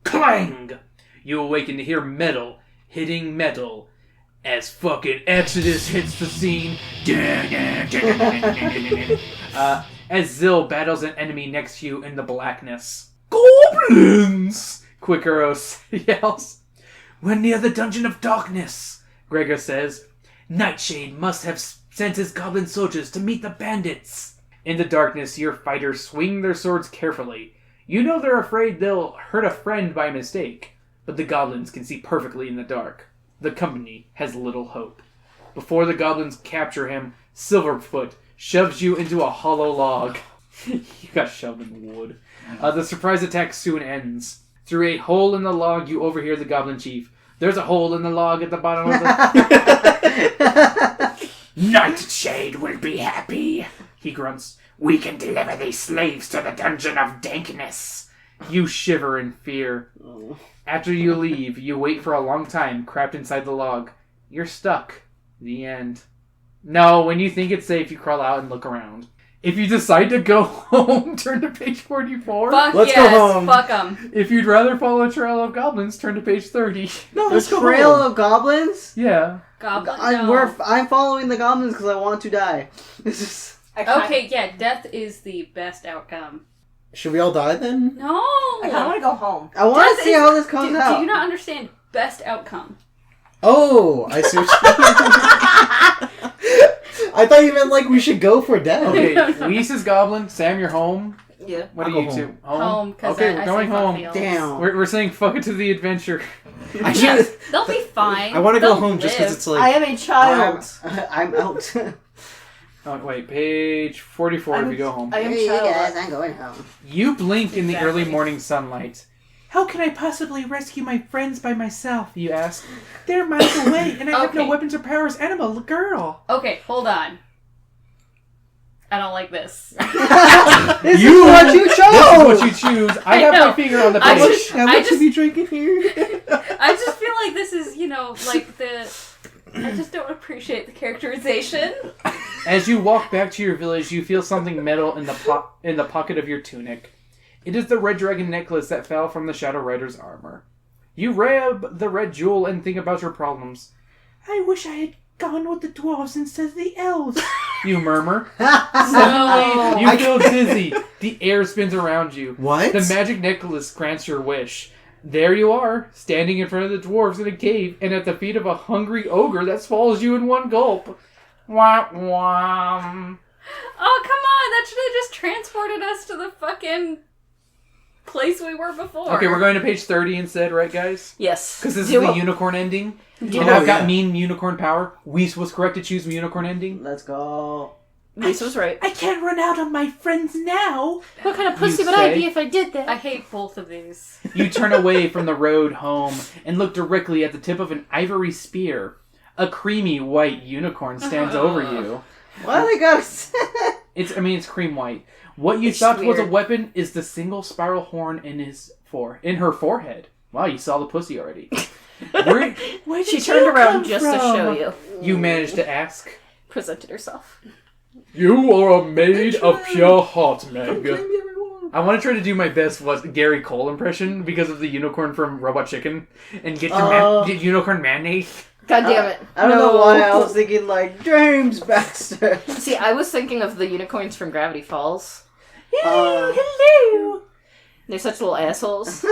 Clang! You awaken to hear metal hitting metal as fucking Exodus hits the scene. As Zill battles an enemy next to you in the blackness. Goblins! Quickeros yells. We're near the Dungeon of Darkness, Gregor says. Nightshade must have sent his goblin soldiers to meet the bandits. In the darkness, your fighters swing their swords carefully. You know they're afraid they'll hurt a friend by mistake, but the goblins can see perfectly in the dark. The company has little hope. Before the goblins capture him, Silverfoot shoves you into a hollow log. You got shoved in wood. The surprise attack soon ends. Through a hole in the log, you overhear the goblin chief. There's a hole in the log at the bottom of the... Nightshade will be happy. He grunts. We can deliver these slaves to the Dungeon of Dankness. You shiver in fear. After you leave, you wait for a long time, trapped inside the log. You're stuck. The end. No, when you think it's safe, you crawl out and look around. If you decide to go home, turn to page 44. Fuck Let's yes, go home. fuck them. If you'd rather follow a trail of goblins, turn to page 30. No, the let's go trail home. of goblins? Yeah. Goblin, I'm following the goblins because I want to die. This is... Okay, yeah, death is the best outcome. Should we all die then? No! I kind of want to go home. I want Death to see is- how this comes do out. you not understand best outcome? Oh, I see what you I thought you meant like we should go for death. Okay, Weiss is goblin. Sam, you're home. Yeah. What I'll are go you two? Home, because Okay, I we're going say fuck home. the elves. Damn. We're saying fuck it to the adventure. I Yeah, should. they'll be fine. I want to go They'll home just because live. it's I like. am a child. I'm out. Oh, wait, page 44 if you go home. I am Hey, you child. guys, I'm going home. You blink in the Exactly. early morning sunlight. How can I possibly rescue my friends by myself, you ask? They're miles away, and I have no Okay. weapons or powers and I'm a girl. Okay, hold on. I don't like this. This You- is what you This is chose! what you choose. I I have know. my finger on the I page. just- How I much just- have you drinking here? I just feel like this is, like the... I just don't appreciate the characterization. As you walk back to your village, you feel something metal in the pocket of your tunic. It is the red dragon necklace that fell from the Shadow Rider's armor. You grab the red jewel and think about your problems. I wish I had Gone with the dwarves instead of the elves. You murmur. Oh. Suddenly, you feel dizzy. The air spins around you. What? The magic necklace grants your wish. There you are, standing in front of the dwarves in a cave, and at the feet of a hungry ogre that swallows you in one gulp. Wah, wah. Oh, come on! That should have just transported us to the fucking place we were before. Okay, we're going to page 30 instead, right, guys? Yes. Because this is Do the it. unicorn ending. And Oh, I've got yeah. mean unicorn power. Weiss was correct to choose unicorn ending. Let's go. Lisa was right. I can't run out on my friends now. What kind of pussy would I be if I did that? I hate both of these. You turn away from the road home and look directly at the tip of an ivory spear. A creamy white unicorn stands over you. Why do they gotta say? It's cream white. What you It's thought was a weird. weapon is the single spiral horn in her forehead. Wow, you saw the pussy already. Where did She you turned around come just to from? show you. You managed to ask. Presented herself. You are a maid of pure heart, Meg. I want to try to do my best Gary Cole impression because of the unicorn from Robot Chicken and get your get unicorn mayonnaise. God damn it. I don't know why I was thinking like James Baxter. See, I was thinking of the unicorns from Gravity Falls. Hello. They're such little assholes.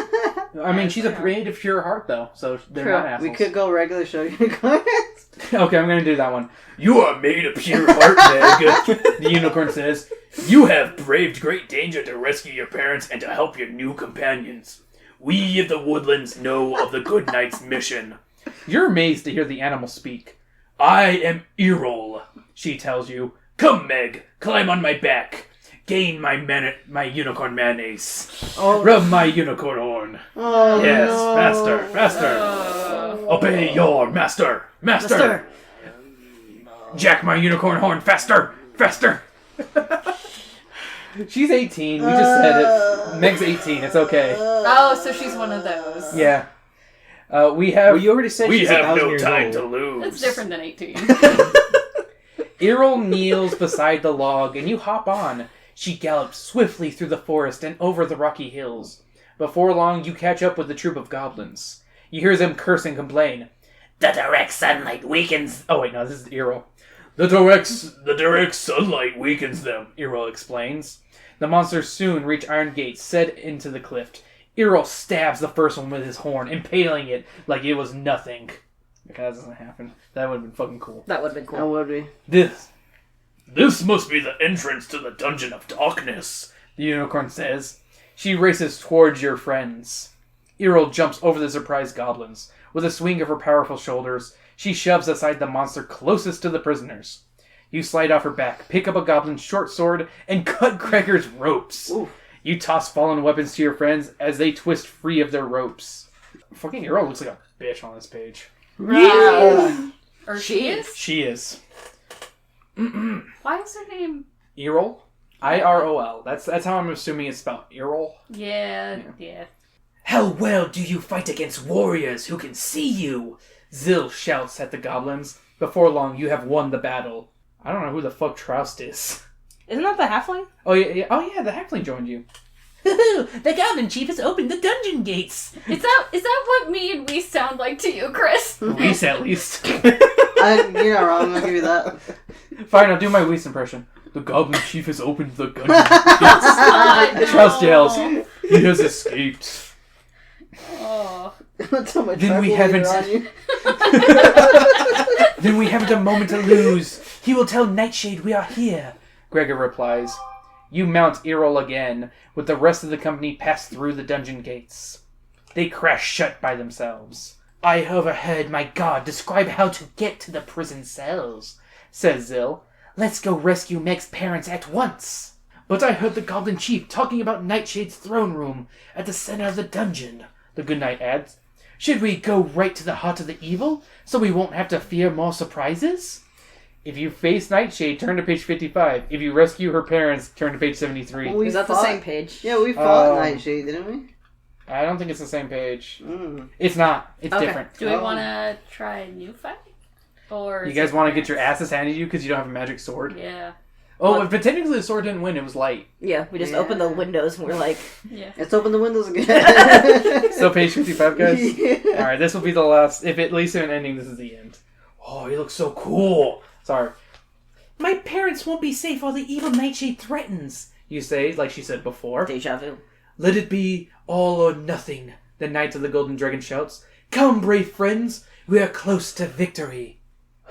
I mean, she's a maid of pure heart though, so they're True. not assholes. We could go regular show unicorns. Okay, I'm gonna do that one. You are made of pure heart, Meg. The unicorn says, You have braved great danger to rescue your parents and to help your new companions. We of the woodlands know of the good knight's mission. "You're amazed to hear the animal speak." I am Erol, she tells you. Come, Meg, climb on my back. Gain my unicorn mayonnaise. Oh, Rub my unicorn horn. oh Yes, no. faster, faster. Obey your master. Master. Jack my unicorn horn, faster, faster. She's 18. We just said it. Meg's 18. It's okay. Oh, so she's one of those. Yeah. We have Well, you already said We she's have 1,000 no years time old. to lose. That's different than 18. Errol kneels beside the log, and you hop on. She gallops swiftly through the forest and over the rocky hills. Before long, you catch up with the troop of goblins. You hear them curse and complain. The direct sunlight weakens. Oh wait, no, this is Errol. The direct sunlight weakens them. Errol explains. The monsters soon reach Iron Gate, set into the cliff. Errol stabs the first one with his horn, impaling it like it was nothing. Okay, that doesn't happen. That would have been fucking cool. That would have been That cool. would be. This must be the entrance to the Dungeon of Darkness. The unicorn says. She races towards your friends. Errol jumps over the surprised goblins. With a swing of her powerful shoulders, she shoves aside the monster closest to the prisoners. You slide off her back, pick up a goblin's short sword, and cut Gregor's ropes. Oof. You toss fallen weapons to your friends as they twist free of their ropes. Fucking Errol looks like a bitch on this page. Or she is? She is. Why is her name? Errol? I-R-O-L. That's how I'm assuming it's spelled. Errol? Yeah. How well do you fight against warriors who can see you? Zill shouts at the goblins. Before long, you have won the battle. I don't know who the fuck Troust is. Isn't that the halfling? Oh yeah. Oh yeah, the halfling joined you. The Goblin Chief has opened the dungeon gates. Is that what me and we sound like to you, Chris? Weiss at least. You're not wrong. I'll give you that. Fine, I'll do my Weiss impression. The Goblin Chief has opened the gungeon God, gates. Troust no. yells. He has escaped. Oh. Until my Then we tribal leader haven't- on you. Then we haven't a moment to lose. He will tell Nightshade we are here. Gregor replies. You mount Errol again, with the rest of the company pass through the dungeon gates. They crash shut by themselves. I overheard my god describe how to get to the prison cells, says Zill. Let's go rescue Meg's parents at once. But I heard the Goblin Chief talking about Nightshade's throne room at the center of the dungeon, the good knight adds. Should we go right to the heart of the evil, so we won't have to fear more surprises? If you face Nightshade, turn to page 55. If you rescue her parents, turn to page 73. We Is that the fought- same page? Yeah, we fought Um, Nightshade, didn't we? I don't think it's the same page. Mm. It's not. It's Okay. different. Do we Oh. want to try a new fight? Or You is guys it want to get your parents? asses handed to you because you don't have a magic sword? Yeah. Oh, but technically the sword didn't win. It was light. Yeah, we just Yeah. opened the windows and we're like, Yeah. Let's open the windows again. Still page 55, guys? Yeah. Alright, this will be the last. If it leads to an ending, this is the end. Oh, he looks so cool. Sorry. My parents won't be safe while the evil Nightshade threatens. You say, like she said before. Deja vu. Let it be all or nothing, the Knight of the Golden Dragon shouts. Come, brave friends, we are close to victory.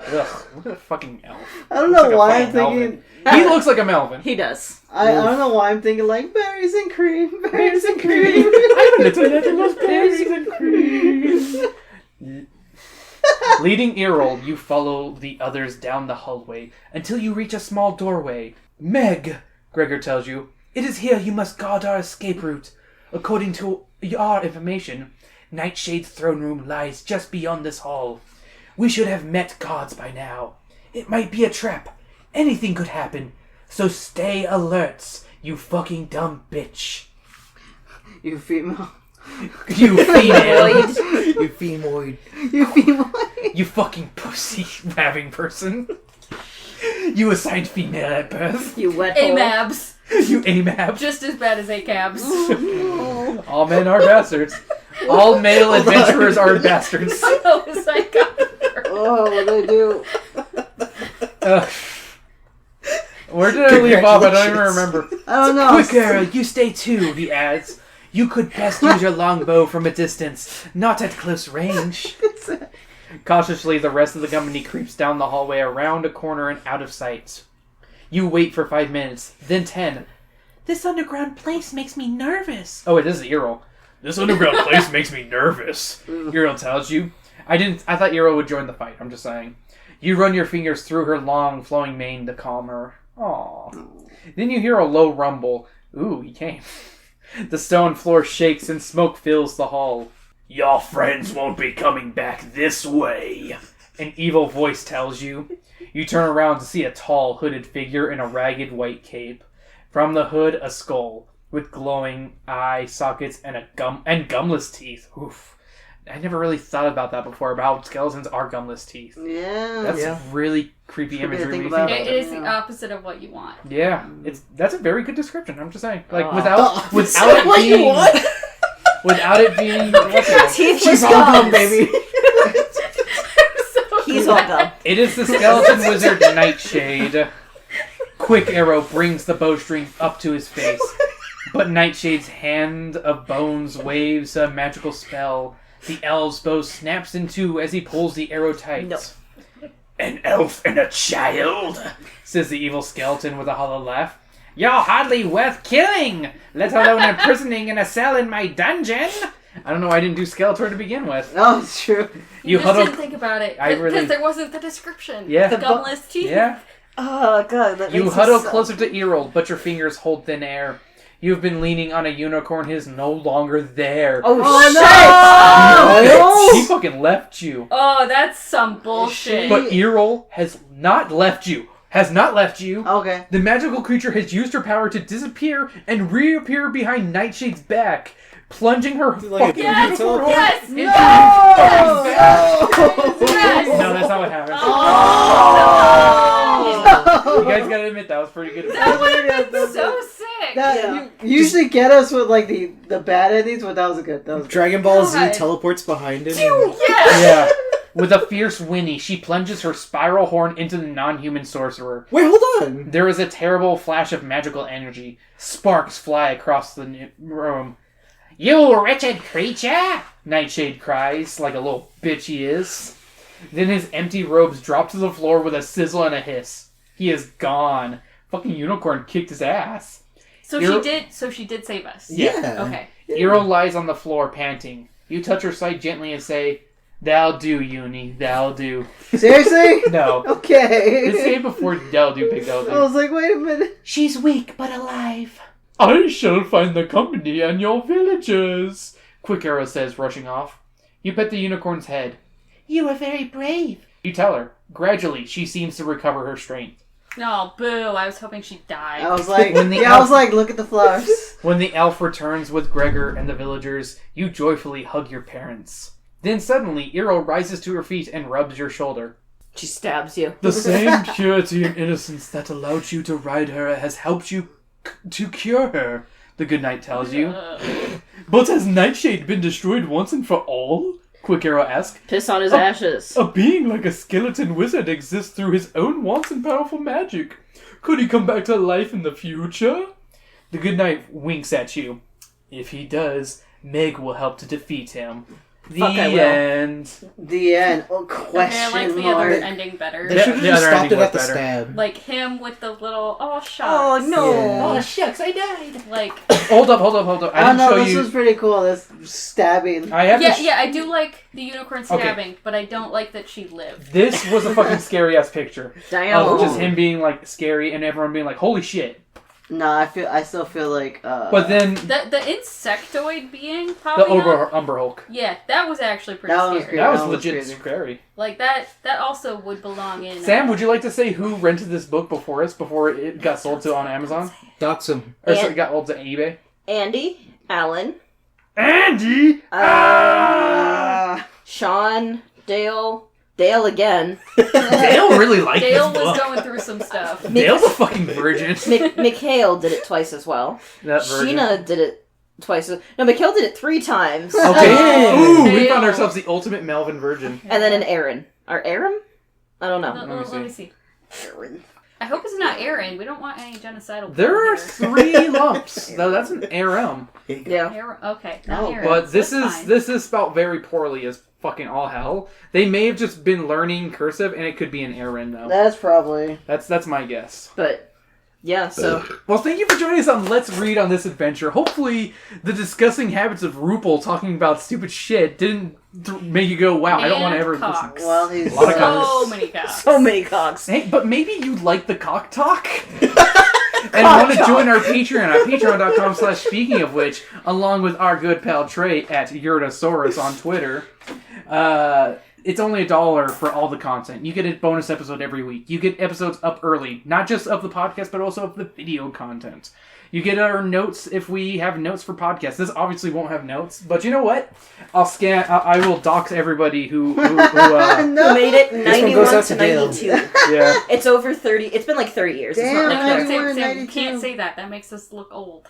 Ugh, look at that fucking elf. I don't Looks know like a why I'm fucking thinking. Melvin. He looks like a Melvin. He does. I don't know why I'm thinking like berries and cream, berries and cream. I'm a little little berries and cream. Leading Errol, you follow the others down the hallway until you reach a small doorway. Meg, Gregor tells you, it is here you must guard our escape route. According to our information, Nightshade's throne room lies just beyond this hall. We should have met guards by now. It might be a trap. Anything could happen. So stay alert, you fucking dumb bitch. You female. You female. You femoid. You female. You fucking pussy having person. You assigned female at birth. You wet hole. AMABs. You AMAB. Just as bad as ACABs. All men are bastards. All male adventurers are bastards. So is I got her. Oh, what did I do? Where did I leave off? I don't even remember. I don't know. Quick, Arrow, you stay too, he adds. You could best use your longbow from a distance, not at close range. Cautiously, the rest of the company creeps down the hallway around a corner and out of sight. You wait for 5 minutes, then 10. This underground place makes me nervous. Oh, it is Earl. This underground place makes me nervous. Earl tells you. I thought Earl would join the fight, I'm just saying. You run your fingers through her long, flowing mane to calm her. Aww. Then you hear a low rumble. Ooh, he came. The stone floor shakes and smoke fills the hall. Your friends won't be coming back this way. An evil voice tells you. You turn around to see a tall, hooded figure in a ragged white cape. From the hood, a skull with glowing eye sockets and gumless teeth. Oof. I never really thought about that before, about how skeletons are gumless teeth. Yeah. That's really creepy Should be a imagery thing when you about think It about it. is the opposite of what you want. Yeah, that's a very good description. I'm just saying, like Oh. without it What you being want? without it being what's it? Teeth She's with all gums. gum, baby. He's all gum. It is the skeleton wizard Nightshade. Quick Arrow brings the bowstring up to his face, but Nightshade's hand of bones waves a magical spell. The elf's bow snaps in two as he pulls the arrow tight. No. An elf and a child? Says the evil skeleton with a hollow laugh. You're hardly worth killing, let alone imprisoning in a cell in my dungeon. I don't know why I didn't do Skeletor to begin with. Oh, it's true. You just huddle- didn't think about it. I really- Because there wasn't the description. Yeah. The gumless teeth. Yeah. Oh, God. That You makes huddle me so... closer to Errol, but your fingers hold thin air. You have been leaning on a unicorn. He is no longer there. Oh, Oh, He fucking left you. Oh, that's some bullshit. But Errol has not left you. Has not left you. Okay. The magical creature has used her power to disappear and reappear behind Nightshade's back, plunging her Like a fucking Yes! unicorn Yes! into Yes! No, that's not what happened. Oh! You guys gotta admit that was pretty good. That would have been so sick. You usually get us with like the bad endings, but that was good. That was good. Dragon Ball Z God. teleports behind him. Yeah. With a fierce whinny, she plunges her spiral horn into the non-human sorcerer. Wait, hold on. There is a terrible flash of magical energy. Sparks fly across the room. You wretched creature! Nightshade cries, like a little bitch he is. Then his empty robes drop to the floor with a sizzle and a hiss. He is gone. Fucking unicorn kicked his ass. So You're- she did save us. Yeah. Okay. Eero lies on the floor, panting. You touch her side gently and say, "That'll do, Uni. That'll do." Seriously? No. Okay. This came before That'll do, Big That'll I do. was like, wait a minute. She's weak but alive. I shall find the company and your villagers, Quick Arrow says, rushing off. You pet the unicorn's head. You are very brave. You tell her. Gradually, she seems to recover her strength. No, boo. I was hoping she'd die. I was like, When the I was like, look at the flowers. When the elf returns with Gregor and the villagers, you joyfully hug your parents. Then suddenly, Eero rises to her feet and rubs your shoulder. She stabs you. The same purity and innocence that allowed you to ride her has helped you to cure her, the good knight tells you. But has Nightshade been destroyed once and for all? Quick Arrow asks. Piss on his ashes. A being like a skeleton wizard exists through his own wants and powerful magic. Could he come back to life in the future? The Good Knight winks at you. If he does, Meg will help to defeat him. The Fuck, I will. end. The end. Oh, Okay, I question like the mark. other ending better. They Yeah, should have the just other stopped ending it at was the better. stab. Like him with the little shucks. Oh no! Yeah. Oh shucks, I died. Like Hold up. I Oh didn't no, show this you. was pretty cool. This stabbing. I have yeah, to. yeah, I do like the unicorn Okay. stabbing, but I don't like that she lived. This was a fucking scary ass picture. Damn. Of just him being like scary and everyone being like, "Holy shit!" No, I still feel like. But then The insectoid being the popping up, Umber Hulk. yeah, that was actually pretty That was scary. good. That was that was legit crazy. scary. Like that also would belong in. Sam, would you like to say who rented this book before us, before it got sold to on Amazon? Dox him. Or And- so it got sold to eBay? Andy, Alan, Andy! Sean, Dale again. Dale really liked Dale this was book. going through some stuff. Dale's a fucking virgin. Mikhail did it twice as well. That virgin. Sheena did it twice. No, Mikhail did it 3 times. Okay. Dang. Ooh, we Dale. found ourselves the ultimate Melvin virgin. And then an Aaron. Or Aram? I don't know. Let me see. I hope it's not Aaron. We don't want any genocidal. There are people 3 lumps. No, that's an RM. Yeah. here. Aaron, okay, not No, Aaron. But this That's is fine. this is spelled very poorly as fucking all hell. They may have just been learning cursive, and it could be an Aaron though. That's probably. That's my guess. But, yeah, so. Well, thank you for joining us on Let's Read on this adventure. Hopefully, the disgusting habits of Rupel talking about stupid shit didn't make you go, "Wow, I don't want to And ever." cock. Listen. Well, he's A lot of so cocks. many cocks. So many cocks. Hey, but maybe you like the cock talk and want to join our Patreon at patreon.com/speaking of which, along with our good pal Trey at Yurtosaurus on Twitter. It's only $1 for all the content. You get a bonus episode every week. You get episodes up early, not just of the podcast, but also of the video content. You get our notes if we have notes for podcasts. This obviously won't have notes, but you know what? I will dox everybody who Who made it one 91 goes out to to Dale. 92. yeah. It's over 30. It's been like 30 years. It's Damn, not No, like no, that. We're Sam, you 92. can't say that. That makes us look old.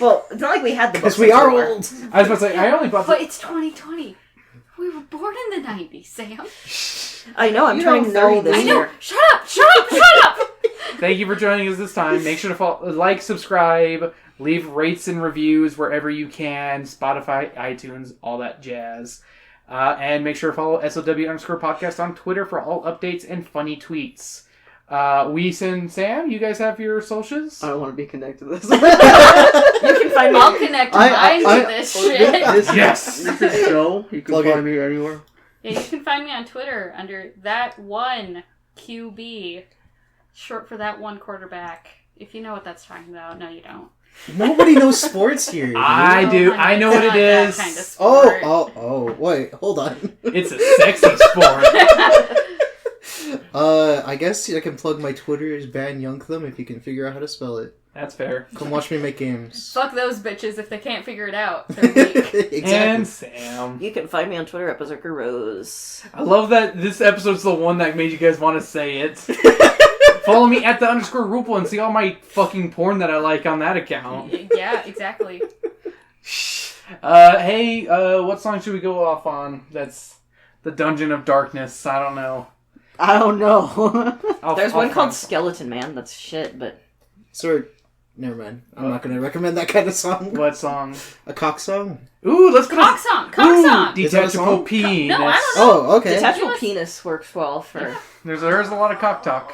Well, it's not like we had the books Because we are before. old. I was about to say, I only bought But the... it's 2020. We were born in the 90s, Sam. I know, I'm You turning don't know 30 this this. I know. year. Shut up! Shut up! Shut up! Thank you for joining us this time. Make sure to like, subscribe, leave rates and reviews wherever you can. Spotify, iTunes, all that jazz. And make sure to follow SOW_podcast on Twitter for all updates and funny tweets. Weiss and Sam, you guys have your socials? I don't want to be connected to this. You can find me. I'll connect mine to this shit. Yes! This is Joe. You can Plug find it. me anywhere. Yeah, you can find me on Twitter under that1QB, short for that one quarterback. If you know what that's talking about, no, you don't. Nobody knows sports here. dude. I do. Oh, I know it's what not it that is. kind of sport. Oh, wait, hold on. It's a sexy sport. I guess I can plug my Twitter as Ban Youngtham if you can figure out how to spell it. That's fair. Come watch me make games. Fuck those bitches if they can't figure it out. They're weak. Exactly. And Sam. You can find me on Twitter at Berserker Rose. I love that this episode's the one that made you guys want to say it. Follow me at @_Rupel and see all my fucking porn that I like on that account. Yeah, exactly. Hey, what song should we go off on? That's the Dungeon of Darkness. I don't know. I don't know. There's I'll one called find- Skeleton Man. That's shit, but So, never mind. I'm not going to recommend that kind of song. What song? A cock song? Ooh, let's put Cock song! Cock song! Is that a Detachable song? penis. No, I don't know. Oh, okay. detachable Yes. penis works well for. There's a lot of cock talk.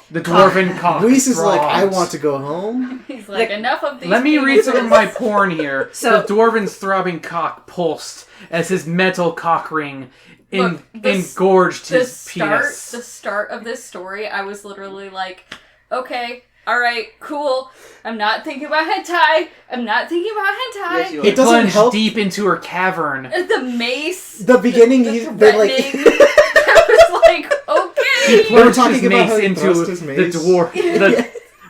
The dwarven cock. Luis is like, I throbs. want to go home. He's like, enough of these Let me read some of penises. my porn here. So- the dwarven's throbbing cock pulsed as his metal cock ring Look, engorged The his penis. start of this story, I was literally like, okay, alright, cool. I'm not thinking about hentai. I'm not thinking about hentai. Yes, you He It doesn't plunged help- deep into her cavern. The mace. The beginning, the he's been like... threatening. I was like, He okay. plunged talking his about how mace he into thrust his the mace.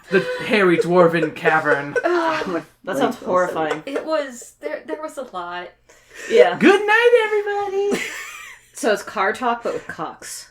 the hairy dwarven cavern. That sounds horrifying. It was there was a lot. Yeah. Good night, everybody. So it's car talk, but with cocks.